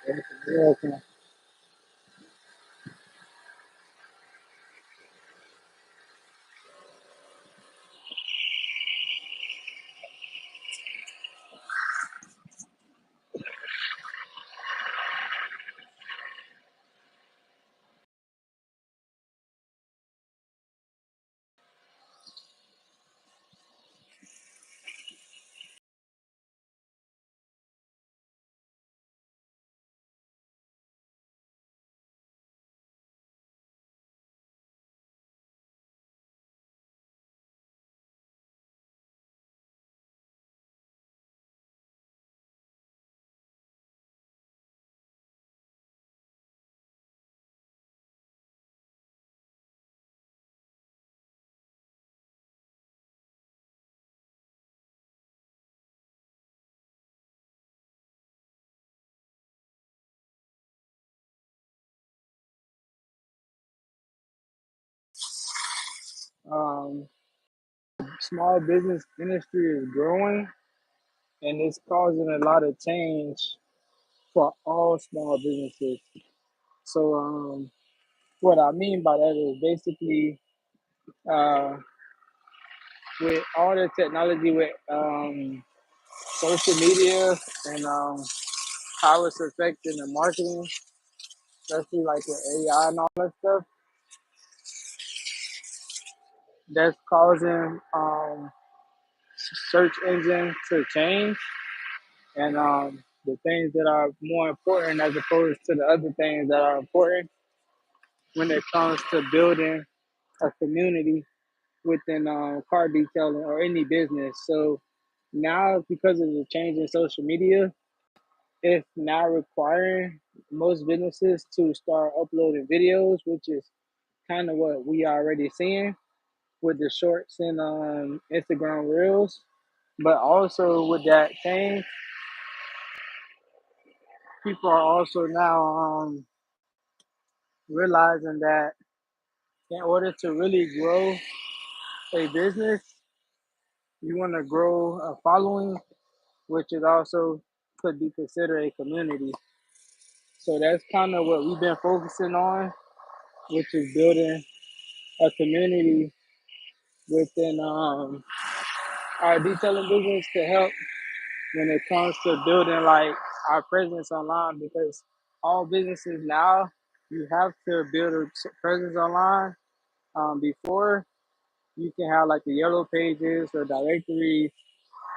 Yeah, okay. Um, Small business industry is growing and it's causing a lot of change for all small businesses. So, what I mean by that is basically uh, with all the technology with social media and how it's affecting the marketing, especially like with AI and all that stuff, that's causing search engine to change and the things that are more important as opposed to the other things that are important when it comes to building a community within car detailing or any business. So now, because of the change in social media, it's now requiring most businesses to start uploading videos, which is kind of what we already seeing with the shorts and Instagram reels. But also with that change, people are also now realizing that in order to really grow a business, you want to grow a following, which is also could be considered a community. So that's kind of what we've been focusing on, which is building a community within our detailing business to help when it comes to building like our presence online because all businesses now you have to build a presence online before you can have like the yellow pages or directories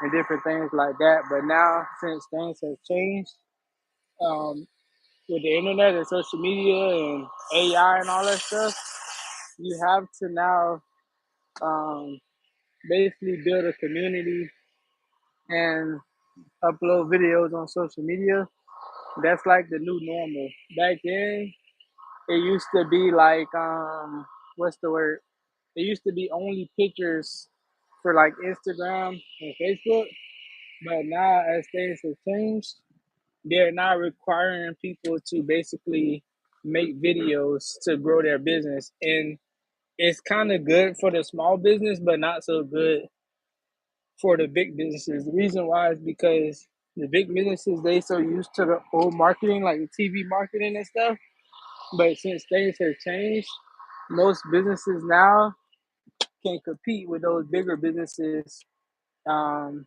and different things like that. But now, since things have changed um, with the internet and social media and AI and all that stuff, you have to now um, basically build a community and upload videos on social media. That's like the new normal. Back then, it used to be like what's the word? It used to be only pictures for like Instagram and Facebook. But now, as things have changed, they're not requiring people to basically make videos to grow their business. And it's kind of good for the small business, but not so good for the big businesses. The reason why is because the big businesses, they so used to the old marketing, like the TV marketing and stuff. But since things have changed, most businesses now can compete with those bigger businesses um,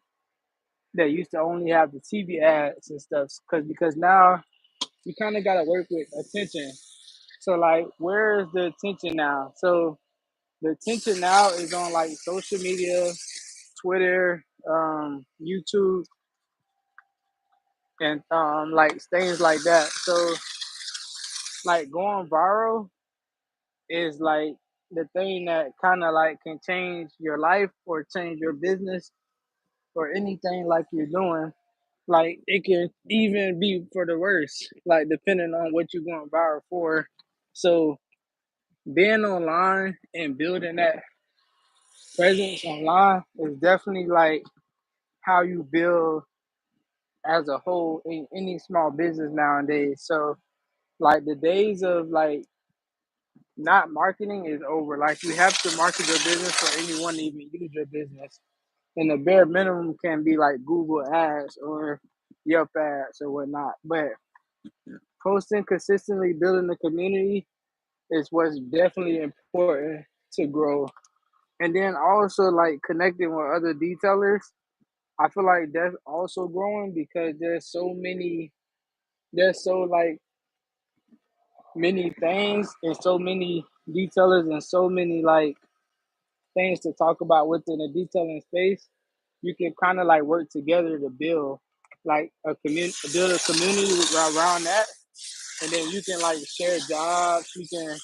that used to only have the TV ads and stuff. Because now you kind of got to work with attention. So like, where is the attention now? So the attention now is on like social media, Twitter, YouTube, and like things like that. So like going viral is like the thing that kind of like can change your life or change your business or anything like you're doing. Like it can even be for the worst, like depending on what you're going viral for. So being online and building that presence online is definitely like how you build as a whole in any small business nowadays. So like the days of like not marketing is over. Like you have to market your business for anyone to even use your business. And the bare minimum can be like Google ads or Yelp ads or whatnot. But Posting consistently, building the community is what's definitely important to grow. And then also like connecting with other detailers. I feel like that's also growing because there's so like many things and so many detailers and so many like things to talk about within the detailing space. You can kind of like work together to build like a community, build a community around that, and then you can like share jobs. You can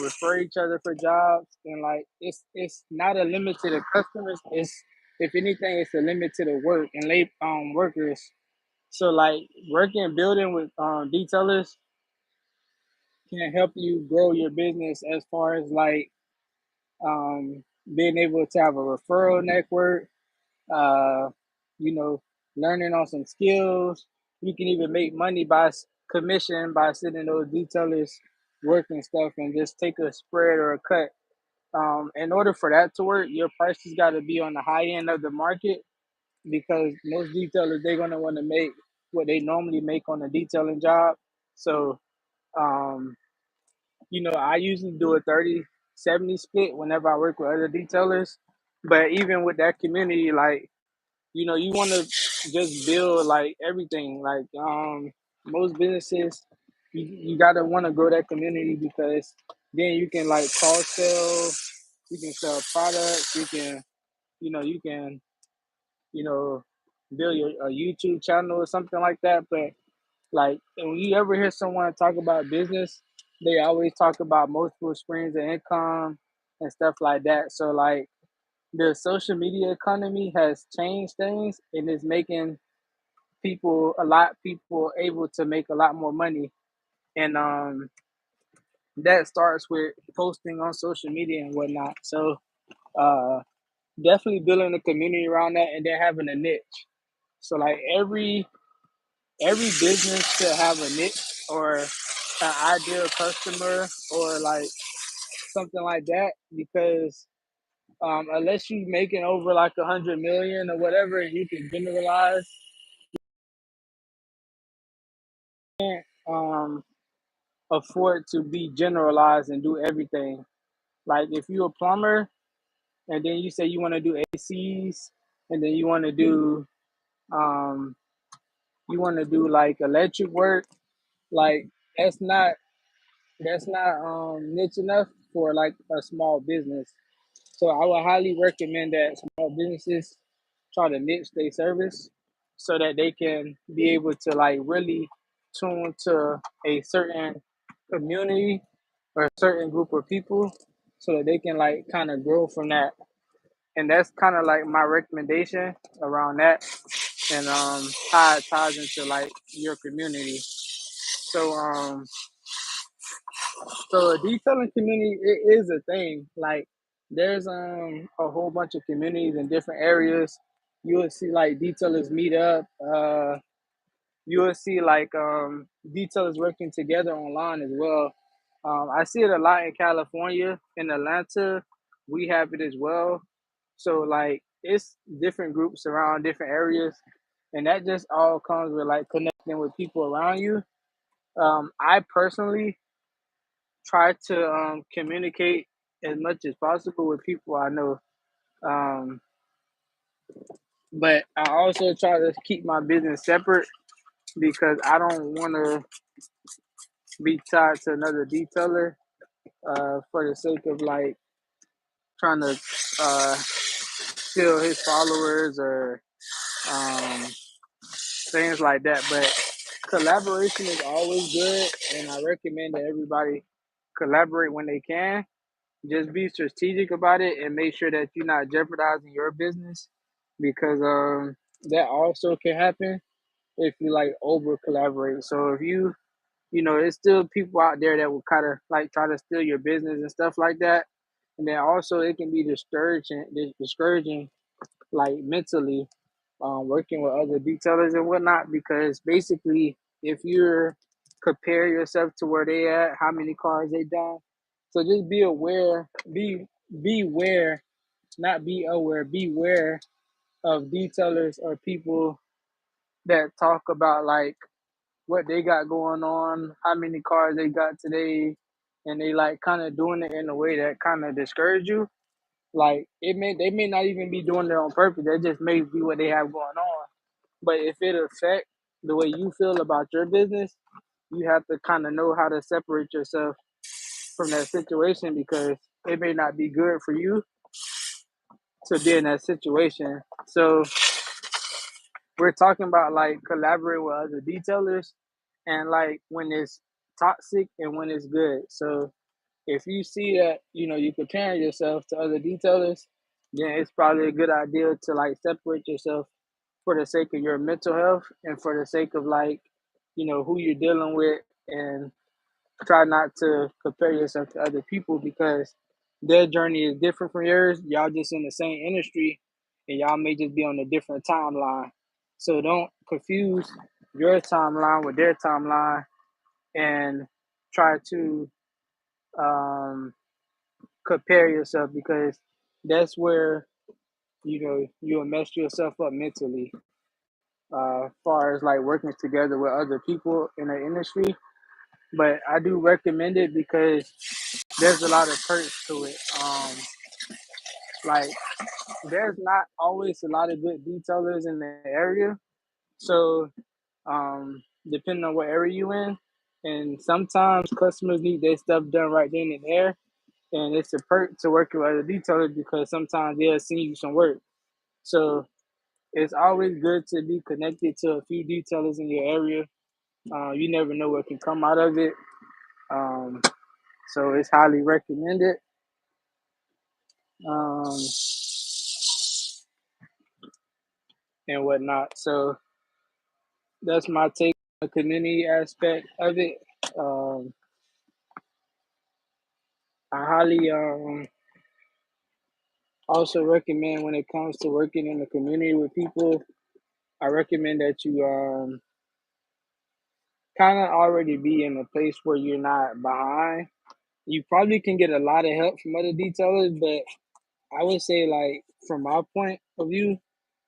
refer each other for jobs, and like it's not a limit to the customers. It's if anything, it's a limit to the work and workers. So like working and building with detailers can help you grow your business as far as like being able to have a referral network, uh, you know, learning on some skills. You can even make money by commission by sending those detailers working stuff and just take a spread or a cut. In order for that to work, your prices got to be on the high end of the market because most detailers they're gonna want to make what they normally make on a detailing job. So um, I usually do a 30-70 split whenever I work with other detailers. But even with that community, like, you want to just build like everything. Like most businesses, you gotta want to grow that community because then you can like cross sell, you can sell products, you can, you know, build a YouTube channel or something like that. But like when you ever hear someone talk about business, they always talk about multiple streams of income and stuff like that. So like the social media economy has changed things and is making people able to make a lot more money. And that starts with posting on social media and whatnot. So uh definitely building a community around that and then having a niche. So like every business should have a niche or an ideal customer or like something like that because unless you making over like 100 million or whatever, you can generalize. Um, afford to be generalized and do everything. Like if you're a plumber and then you say you want to do ACs and then um you want to do like electric work, like that's not niche enough for like a small business. So I would highly recommend that small businesses try to niche their service so that they can be able to like really tune to a certain community or a certain group of people so that they can like kind of grow from that. And that's kind of like my recommendation around that and how it ties into like your community. So so a detailing community it is a thing. Like there's a whole bunch of communities in different areas. You will see like detailers meet up. You will see like detailers working together online as well. I see it a lot in California. In Atlanta, we have it as well. So like it's different groups around different areas, and that just all comes with like connecting with people around you. I personally try to communicate as much as possible with people I know. Um, but I also try to keep my business separate because I don't want to be tied to another detailer for the sake of like trying to steal his followers or um, things like that. But collaboration is always good, and I recommend that everybody collaborate when they can. Just be strategic about it and make sure that you're not jeopardizing your business because that also can happen if you like over collaborate. So if there's still people out there that will kind of like try to steal your business and stuff like that. And then also it can be discouraging like mentally, working with other detailers and whatnot because basically if you're compare yourself to where they at, how many cars they done. So just be aware, beware, not be aware, beware of detailers or people that talk about like what they got going on, how many cars they got today, and they like kind of doing it in a way that kind of discourage you. Like they may not even be doing it on purpose. That just may be what they have going on. But if it affect the way you feel about your business, you have to kind of know how to separate yourself from that situation because it may not be good for you to be in that situation. So we're talking about like collaborating with other detailers and like when it's toxic and when it's good. So if you see that, you're comparing yourself to other detailers, then it's probably a good idea to like separate yourself for the sake of your mental health and for the sake of like, who you're dealing with and try not to compare yourself to other people because their journey is different from yours. Y'all just in the same industry and y'all may just be on a different timeline. So don't confuse your timeline with their timeline and try to um, compare yourself because that's where you'll mess yourself up mentally. Far as like working together with other people in the industry, but I do recommend it because there's a lot of perks to it. Like there's not always a lot of good detailers in the area, so depending on what area you in, and sometimes customers need their stuff done right then and there, and it's a perk to work with other detailers because sometimes they'll send you some work. So it's always good to be connected to a few detailers in your area. You never know what can come out of it. Um, so it's highly recommended. Um, and whatnot. So that's my take on the community aspect of it. Um, I highly also recommend when it comes to working in the community with people, I recommend that you kind of already be in a place where you're not behind. You probably can get a lot of help from other detailers, but I would say like from my point of view,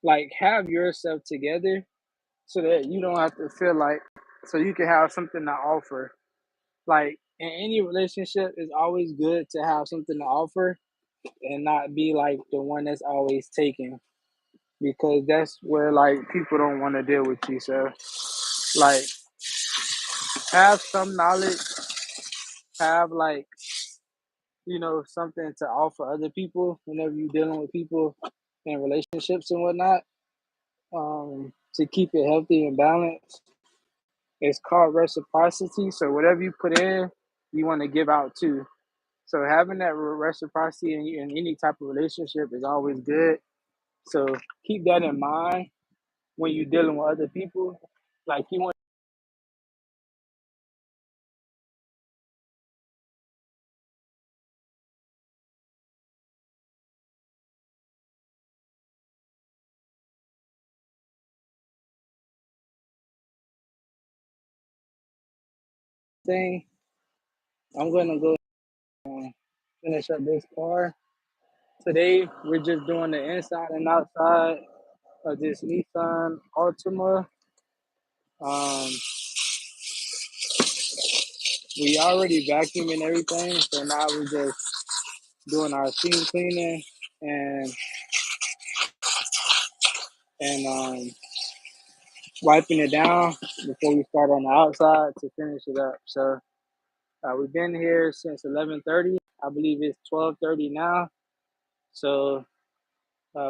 like have yourself together so that you don't have to feel like so you can have something to offer. Like in any relationship, it's always good to have something to offer and not be like the one that's always taking because that's where like people don't want to deal with you. So like have some knowledge, have like something to offer other people whenever you're dealing with people in relationships and whatnot. To keep it healthy and balanced. It's called reciprocity. So whatever you put in, you want to give out too. So having that reciprocity in any type of relationship is always good. So keep that in mind when you're dealing with other people. Like you want thing. I'm gonna go and finish up this car. Today we're just doing the inside and outside of this Nissan Altima. Um, we already vacuumed and everything, so now we're just doing our steam cleaning and and wiping it down before we start on the outside to finish it up. So we've been here since 11:30. I believe it's 12:30 now. So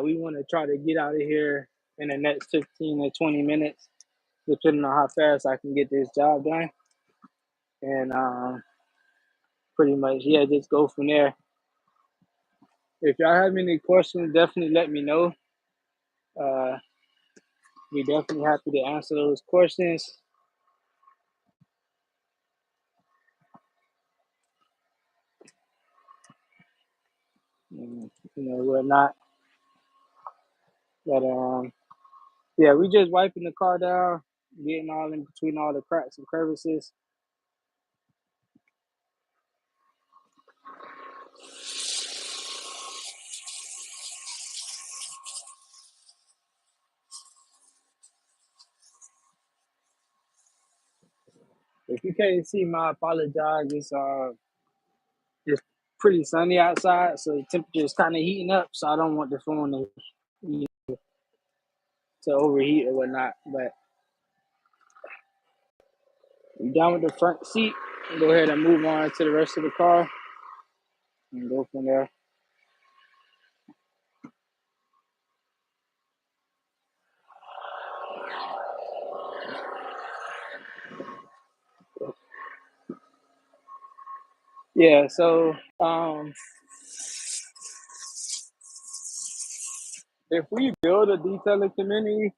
we want to try to get out of here in the next 15 to 20 minutes, depending on how fast I can get this job done. And pretty much, yeah, just go from there. If y'all have any questions, definitely let me know. Uh, we're definitely happy to answer those questions. And, whatnot. But yeah, we just wiping the car down, getting all in between all the cracks and crevices. If you can't see my apologize, it's pretty sunny outside, so the temperature is kind of heating up. So I don't want the phone to overheat or whatnot. But you done with the front seat, go ahead and move on to the rest of the car and go from there. Yeah. So if we build a detailing community,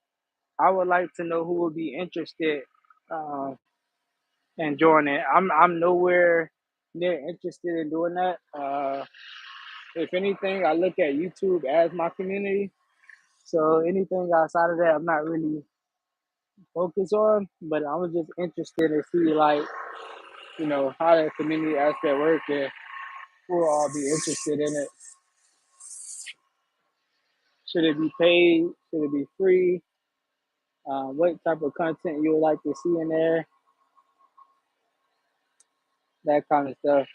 I would like to know who would be interested uh, in joining. I'm nowhere near interested in doing that. If anything, I look at YouTube as my community. So anything outside of that, I'm not really focused on. But I was just interested to see, like, how the community aspect work and who will all be interested in it. Should it be paid? Should it be free? What type of content you would like to see in there? That kind of stuff.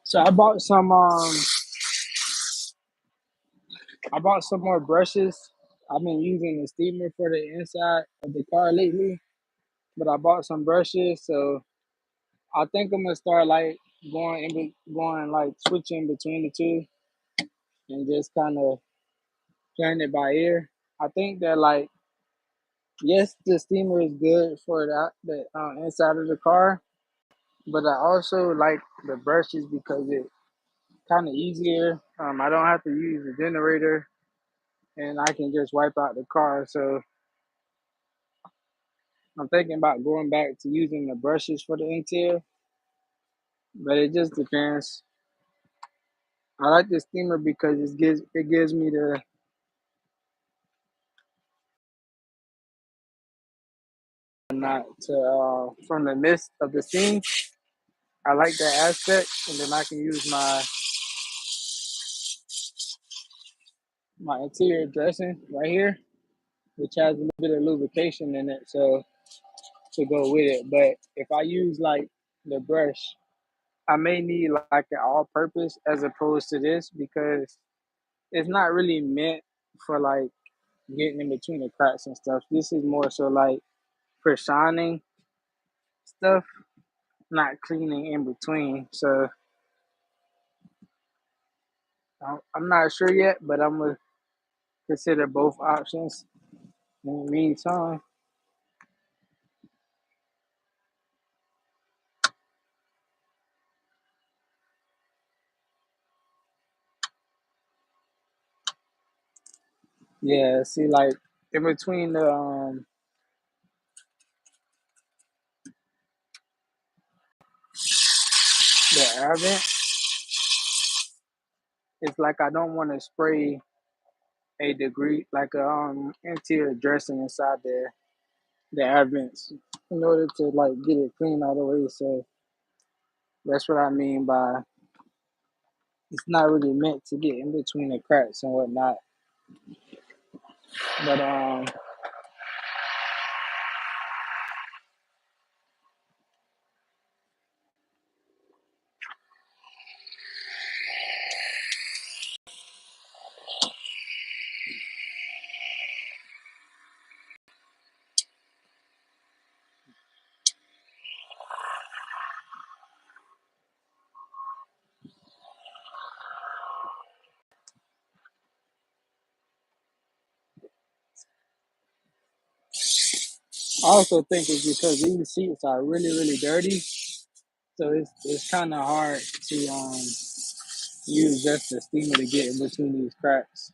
So I bought some more brushes. I've been using the steamer for the inside of the car lately, but I bought some brushes, so I think I'm gonna start like going like switching between the two and just kind of playing it by ear. I think that, like, yes, the steamer is good for the inside of the car, but I also like the brushes because it kind of easier. I don't have to use the generator, and I can just wipe out the car. So I'm thinking about going back to using the brushes for the interior, but it just depends. I like the steamer because it gives me the not to from the mist of the scene. I like that aspect, and then I can use my interior dressing right here, which has a little bit of lubrication in it, so to go with it. But if I use like the brush, I may need like an all-purpose as opposed to this because it's not really meant for like getting in between the cracks and stuff. This is more so like for shining stuff, not cleaning in between. So I'm not sure yet, but I'm gonna consider both options in the meantime. Yeah, see, like in between the air vent, it's like I don't want to spray a degree like a interior dressing inside the air vents in order to like get it clean all the way. So that's what I mean by it's not really meant to get in between the cracks and whatnot. But I also think it's because these seats are really, really dirty, so it's kind of hard to use just the steamer to get in between these cracks.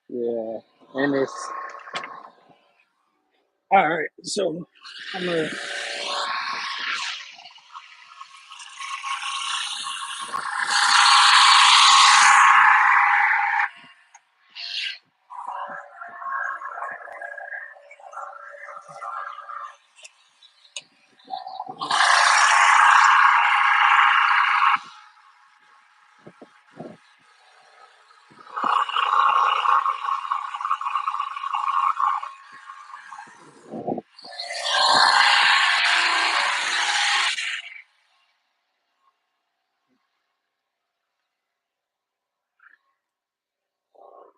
Yeah, and it's all right. So I'm gonna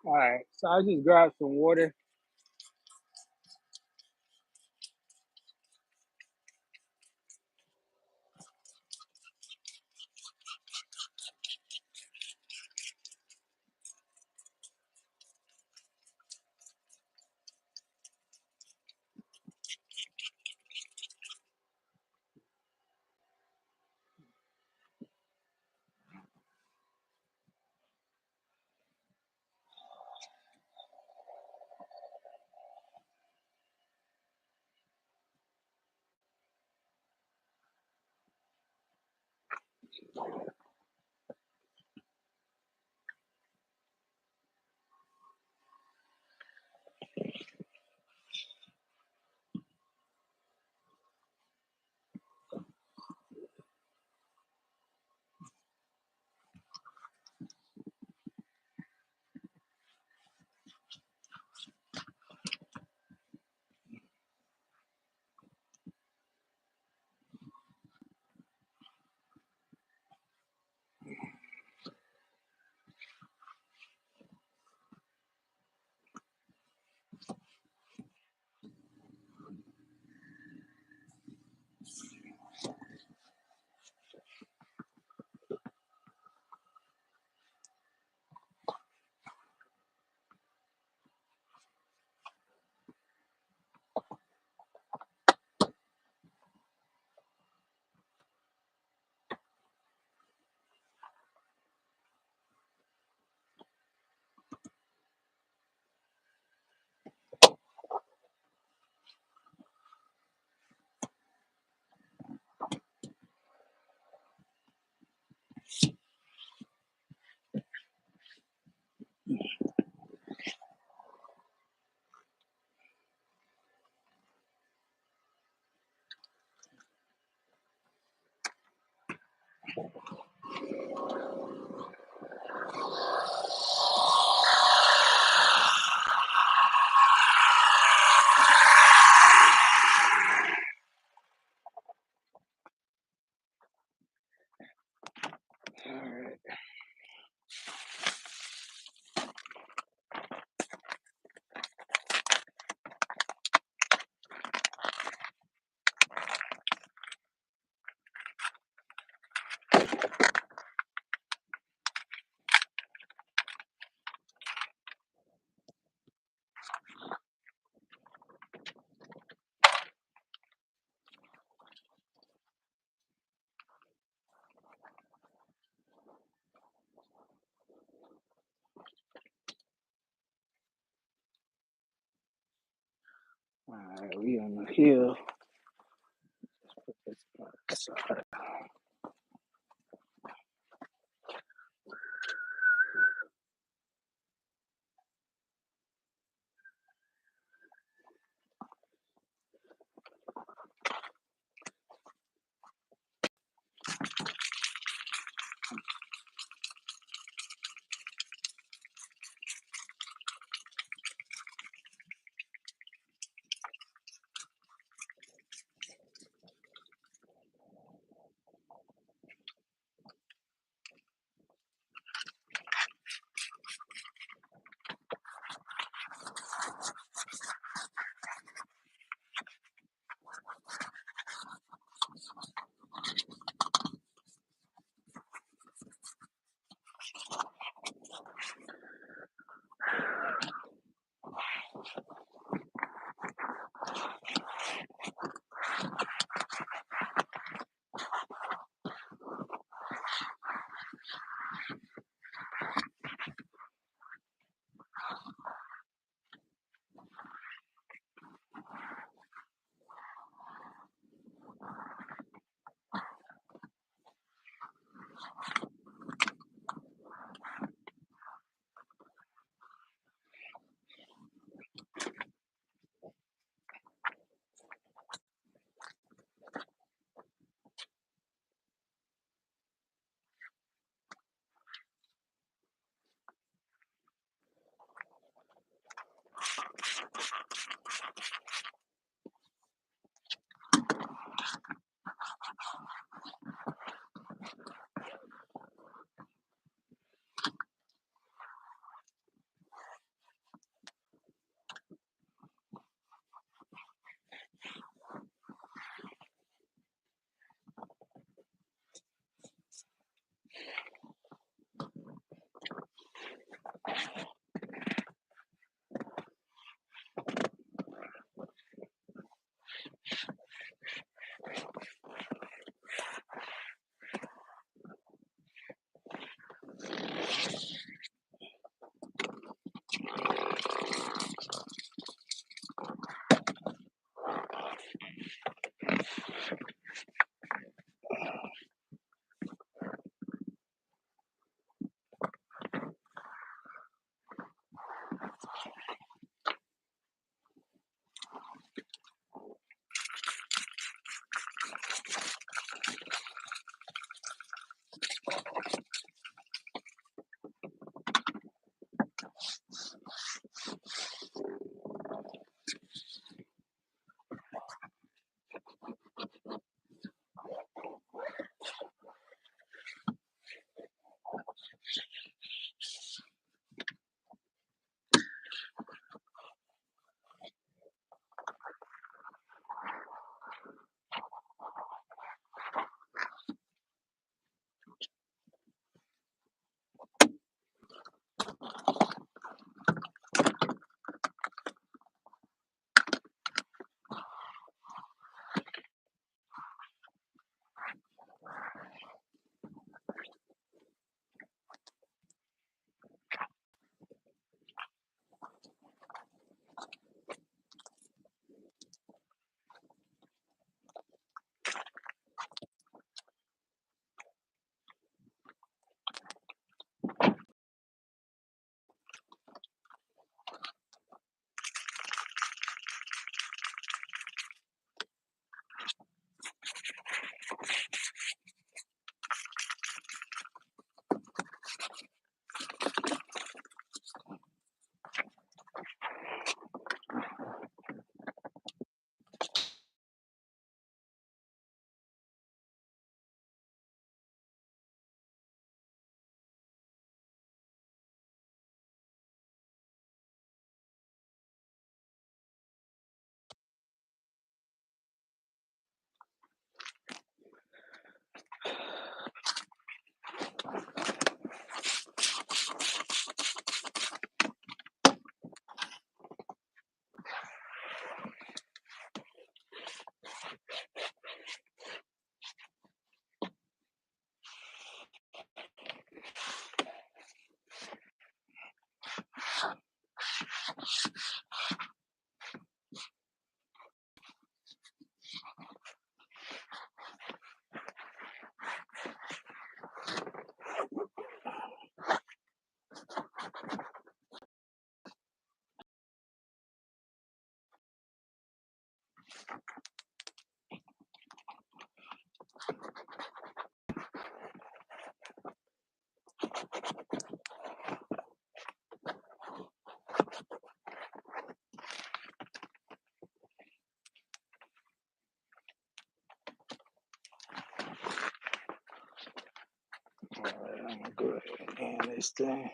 all right. So I just grabbed some water. All right. All right. We on the hill. Put this on the side. All right, I'm gonna go ahead and end this thing.